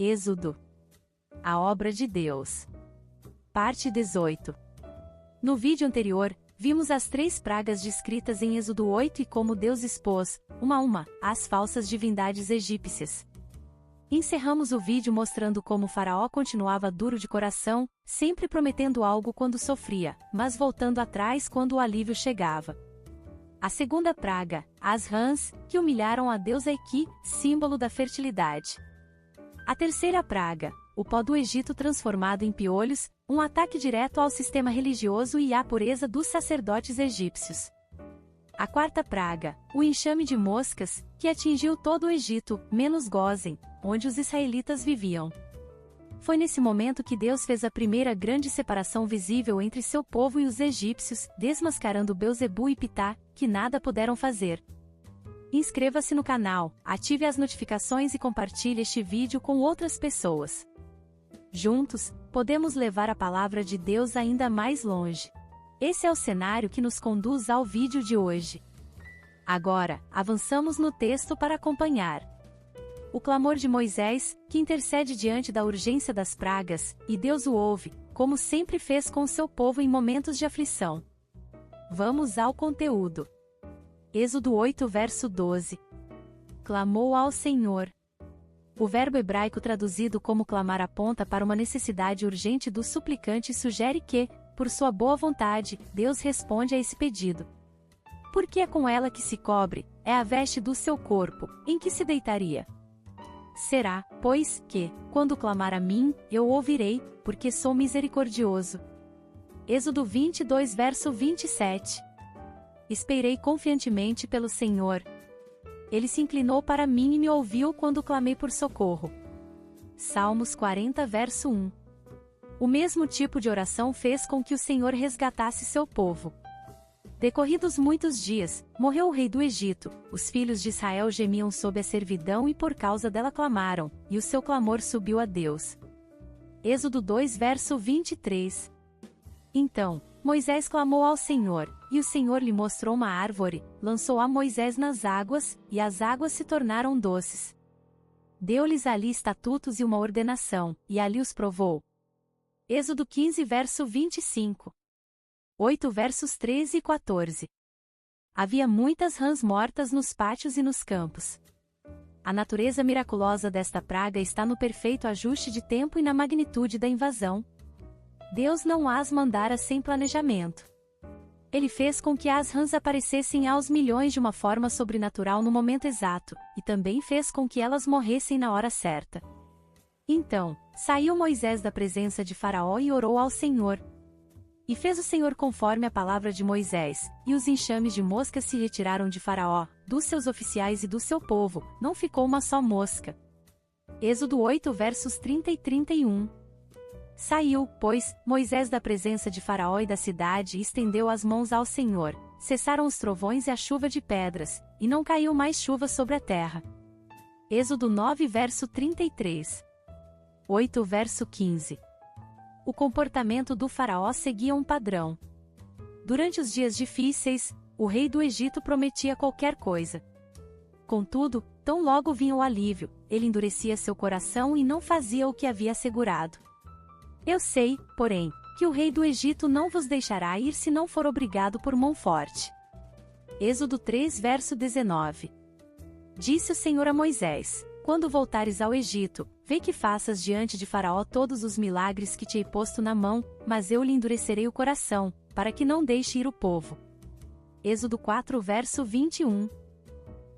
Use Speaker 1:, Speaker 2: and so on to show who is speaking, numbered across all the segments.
Speaker 1: Êxodo. A obra de Deus. Parte 18. No vídeo anterior, vimos as 3 pragas descritas em Êxodo 8 e como Deus expôs, uma a uma, as falsas divindades egípcias. Encerramos o vídeo mostrando como Faraó continuava duro de coração, sempre prometendo algo quando sofria, mas voltando atrás quando o alívio chegava. A segunda praga, as rãs, que humilharam a deusa Equi, símbolo da fertilidade. A terceira praga, o pó do Egito transformado em piolhos, um ataque direto ao sistema religioso e à pureza dos sacerdotes egípcios. A quarta praga, o enxame de moscas, que atingiu todo o Egito, menos Gósen, onde os israelitas viviam. Foi nesse momento que Deus fez a primeira grande separação visível entre seu povo e os egípcios, desmascarando Belzebu e Pitá, que nada puderam fazer. Inscreva-se no canal, ative as notificações e compartilhe este vídeo com outras pessoas. Juntos, podemos levar a palavra de Deus ainda mais longe. Esse é o cenário que nos conduz ao vídeo de hoje. Agora, avançamos no texto para acompanhar. O clamor de Moisés, que intercede diante da urgência das pragas, e Deus o ouve, como sempre fez com seu povo em momentos de aflição. Vamos ao conteúdo. Êxodo 8 verso 12. Clamou ao Senhor. O verbo hebraico traduzido como clamar aponta para uma necessidade urgente do suplicante e sugere que, por sua boa vontade, Deus responde a esse pedido. Porque é com ela que se cobre, é a veste do seu corpo, em que se deitaria. Será, pois, que, quando clamar a mim, eu ouvirei, porque sou misericordioso. Êxodo 22 verso 27. Esperei confiantemente pelo Senhor. Ele se inclinou para mim e me ouviu quando clamei por socorro. Salmos 40 verso 1. O mesmo tipo de oração fez com que o Senhor resgatasse seu povo. Decorridos muitos dias, morreu o rei do Egito, os filhos de Israel gemiam sob a servidão e por causa dela clamaram, e o seu clamor subiu a Deus. Êxodo 2 verso 23. Então, Moisés clamou ao Senhor, e o Senhor lhe mostrou uma árvore, lançou a Moisés nas águas, e as águas se tornaram doces. Deu-lhes ali estatutos e uma ordenação, e ali os provou. Êxodo 15 verso 25. 8 versos 13 e 14. Havia muitas rãs mortas nos pátios e nos campos. A natureza miraculosa desta praga está no perfeito ajuste de tempo e na magnitude da invasão. Deus não as mandara sem planejamento. Ele fez com que as rãs aparecessem aos milhões de uma forma sobrenatural no momento exato, e também fez com que elas morressem na hora certa. Então, saiu Moisés da presença de Faraó e orou ao Senhor. E fez o Senhor conforme a palavra de Moisés, e os enxames de moscas se retiraram de Faraó, dos seus oficiais e do seu povo, não ficou uma só mosca. Êxodo 8 versos 30 e 31. Saiu, pois, Moisés da presença de Faraó e da cidade e estendeu as mãos ao Senhor. Cessaram os trovões e a chuva de pedras, e não caiu mais chuva sobre a terra. Êxodo 9 verso 33. 8 verso 15. O comportamento do Faraó seguia um padrão. Durante os dias difíceis, o rei do Egito prometia qualquer coisa. Contudo, tão logo vinha o alívio, ele endurecia seu coração e não fazia o que havia assegurado. Eu sei, porém, que o rei do Egito não vos deixará ir se não for obrigado por mão forte. Êxodo 3 verso 19. Disse o Senhor a Moisés: quando voltares ao Egito, vê que faças diante de Faraó todos os milagres que te hei posto na mão, mas eu lhe endurecerei o coração, para que não deixe ir o povo. Êxodo 4 verso 21.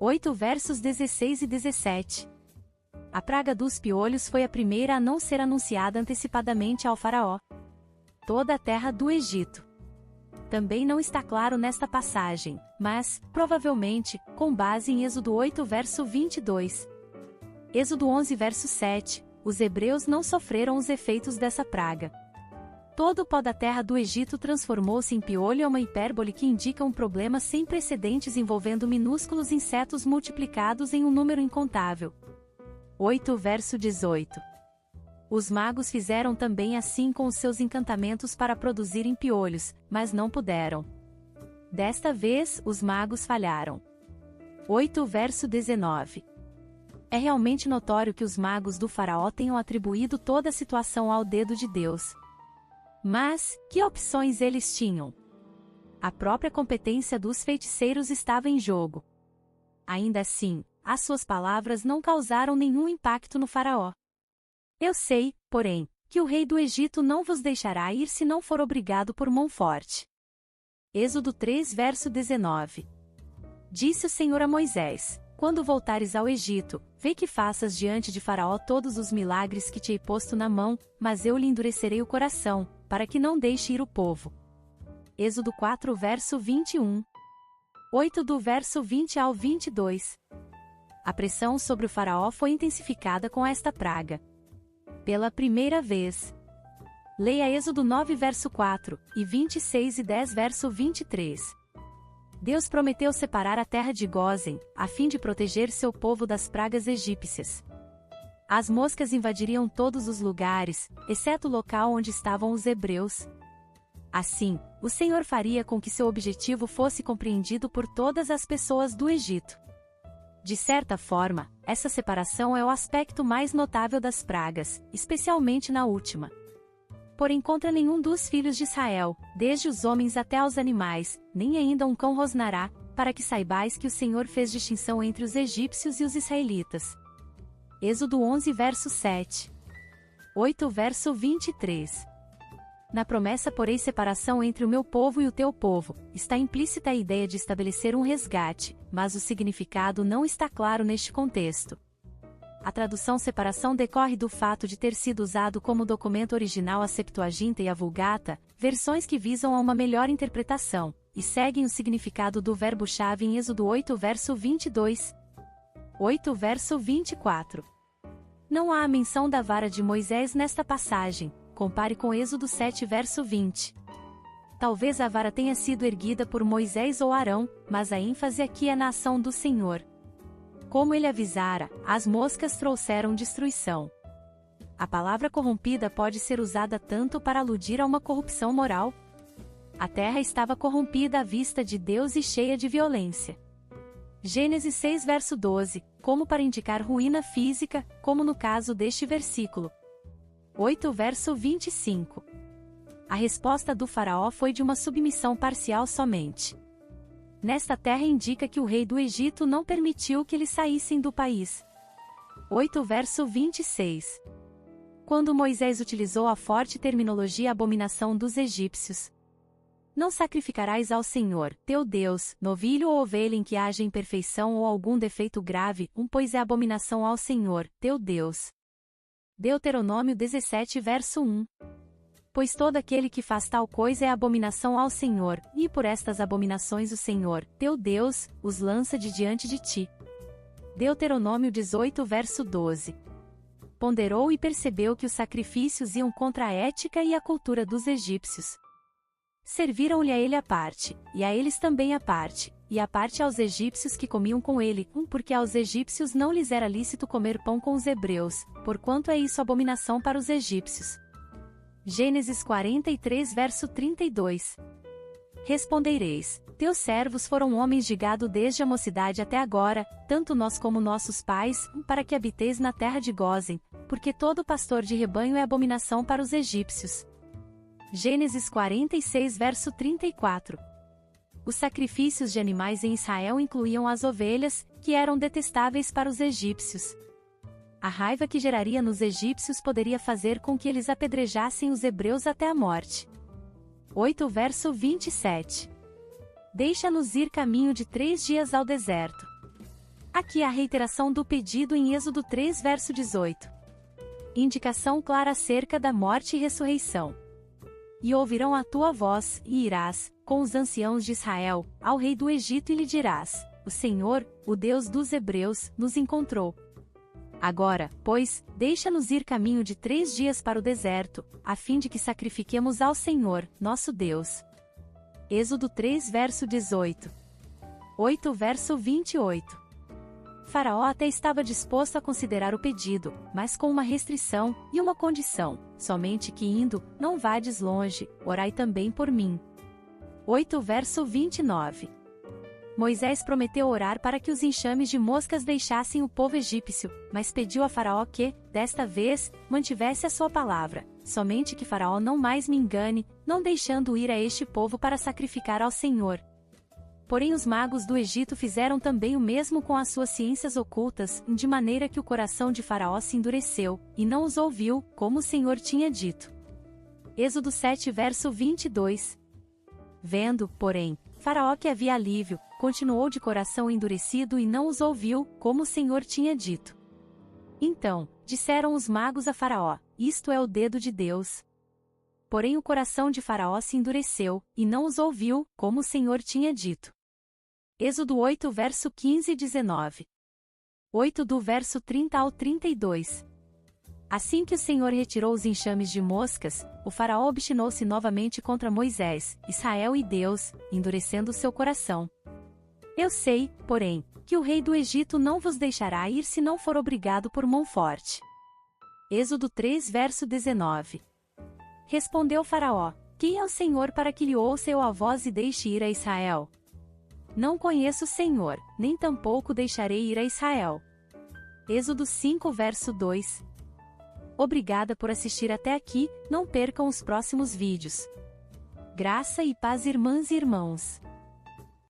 Speaker 1: 8 versos 16 e 17. A praga dos piolhos foi a primeira a não ser anunciada antecipadamente ao Faraó. Toda a terra do Egito. Também não está claro nesta passagem, mas, provavelmente, com base em Êxodo 8 verso 22. Êxodo 11 verso 7, os hebreus não sofreram os efeitos dessa praga. Todo o pó da terra do Egito transformou-se em piolho, é uma hipérbole que indica um problema sem precedentes envolvendo minúsculos insetos multiplicados em um número incontável. 8 verso 18. Os magos fizeram também assim com os seus encantamentos para produzirem piolhos, mas não puderam. Desta vez, os magos falharam. 8 verso 19. É realmente notório que os magos do faraó tenham atribuído toda a situação ao dedo de Deus. Mas, que opções eles tinham? A própria competência dos feiticeiros estava em jogo. Ainda assim, as suas palavras não causaram nenhum impacto no faraó. Eu sei, porém, que o rei do Egito não vos deixará ir se não for obrigado por mão forte. Êxodo 3 verso 19. Disse o Senhor a Moisés: quando voltares ao Egito, vê que faças diante de Faraó todos os milagres que te hei posto na mão, mas eu lhe endurecerei o coração, para que não deixe ir o povo. Êxodo 4 verso 21. 8 do verso 20 ao 22. A pressão sobre o faraó foi intensificada com esta praga. Pela primeira vez. Leia Êxodo 9 verso 4, e 26 e 10 verso 23. Deus prometeu separar a terra de Gósen, a fim de proteger seu povo das pragas egípcias. As moscas invadiriam todos os lugares, exceto o local onde estavam os hebreus. Assim, o Senhor faria com que seu objetivo fosse compreendido por todas as pessoas do Egito. De certa forma, essa separação é o aspecto mais notável das pragas, especialmente na última. Porém contra nenhum dos filhos de Israel, desde os homens até aos animais, nem ainda um cão rosnará, para que saibais que o Senhor fez distinção entre os egípcios e os israelitas. Êxodo 11 verso 7. 8 verso 23. Na promessa porém separação entre o meu povo e o teu povo, está implícita a ideia de estabelecer um resgate, mas o significado não está claro neste contexto. A tradução separação decorre do fato de ter sido usado como documento original a Septuaginta e a Vulgata, versões que visam a uma melhor interpretação, e seguem o significado do verbo-chave em Êxodo 8 verso 22. 8 verso 24. Não há a menção da vara de Moisés nesta passagem. Compare com Êxodo 7 verso 20. Talvez a vara tenha sido erguida por Moisés ou Arão, mas a ênfase aqui é na ação do Senhor. Como ele avisara, as moscas trouxeram destruição. A palavra corrompida pode ser usada tanto para aludir a uma corrupção moral. A terra estava corrompida à vista de Deus e cheia de violência. Gênesis 6 verso 12, como para indicar ruína física, como no caso deste versículo. 8 verso 25. A resposta do faraó foi de uma submissão parcial somente. Nesta terra indica que o rei do Egito não permitiu que eles saíssem do país. 8 verso 26. Quando Moisés utilizou a forte terminologia abominação dos egípcios. Não sacrificarás ao Senhor, teu Deus, novilho ou ovelha em que haja imperfeição ou algum defeito grave, pois é abominação ao Senhor, teu Deus. Deuteronômio 17 verso 1. Pois todo aquele que faz tal coisa é abominação ao Senhor, e por estas abominações o Senhor, teu Deus, os lança de diante de ti. Deuteronômio 18 verso 12. Ponderou e percebeu que os sacrifícios iam contra a ética e a cultura dos egípcios. Serviram-lhe a ele a parte, e a eles também a parte, e a parte aos egípcios que comiam com ele, porque aos egípcios não lhes era lícito comer pão com os hebreus, porquanto é isso abominação para os egípcios. Gênesis 43 verso 32. Respondereis: teus servos foram homens de gado desde a mocidade até agora, tanto nós como nossos pais, para que habiteis na terra de Gósen, porque todo pastor de rebanho é abominação para os egípcios. Gênesis 46 verso 34. Os sacrifícios de animais em Israel incluíam as ovelhas, que eram detestáveis para os egípcios. A raiva que geraria nos egípcios poderia fazer com que eles apedrejassem os hebreus até a morte. 8 verso 27. Deixa-nos ir caminho de 3 dias ao deserto. Aqui a reiteração do pedido em Êxodo 3 verso 18. Indicação clara acerca da morte e ressurreição. E ouvirão a tua voz, e irás, com os anciãos de Israel, ao rei do Egito e lhe dirás: o Senhor, o Deus dos hebreus, nos encontrou. Agora, pois, deixa-nos ir caminho de 3 dias para o deserto, a fim de que sacrifiquemos ao Senhor, nosso Deus. Êxodo 3 verso 18. 8 verso 28. Faraó até estava disposto a considerar o pedido, mas com uma restrição, e uma condição, somente que indo, não vades longe, orai também por mim. 8 verso 29. Moisés prometeu orar para que os enxames de moscas deixassem o povo egípcio, mas pediu a Faraó que, desta vez, mantivesse a sua palavra, somente que Faraó não mais me engane, não deixando ir a este povo para sacrificar ao Senhor. Porém os magos do Egito fizeram também o mesmo com as suas ciências ocultas, de maneira que o coração de Faraó se endureceu, e não os ouviu, como o Senhor tinha dito. Êxodo 7 verso 22. Vendo, porém, Faraó que havia alívio, continuou de coração endurecido e não os ouviu, como o Senhor tinha dito. Então, disseram os magos a Faraó: isto é o dedo de Deus. Porém o coração de Faraó se endureceu, e não os ouviu, como o Senhor tinha dito. Êxodo 8 verso 15 e 19. 8 do verso 30 ao 32. Assim que o Senhor retirou os enxames de moscas, o Faraó obstinou-se novamente contra Moisés, Israel e Deus, endurecendo seu coração. Eu sei, porém, que o rei do Egito não vos deixará ir se não for obrigado por mão forte. Êxodo 3 verso 19. Respondeu Faraó: quem é o Senhor para que lhe ouça eu a voz e deixe ir a Israel? Não conheço o Senhor, nem tampouco deixarei ir a Israel. Êxodo 5 verso 2. Obrigada por assistir até aqui, não percam os próximos vídeos. Graça e paz, irmãs e irmãos.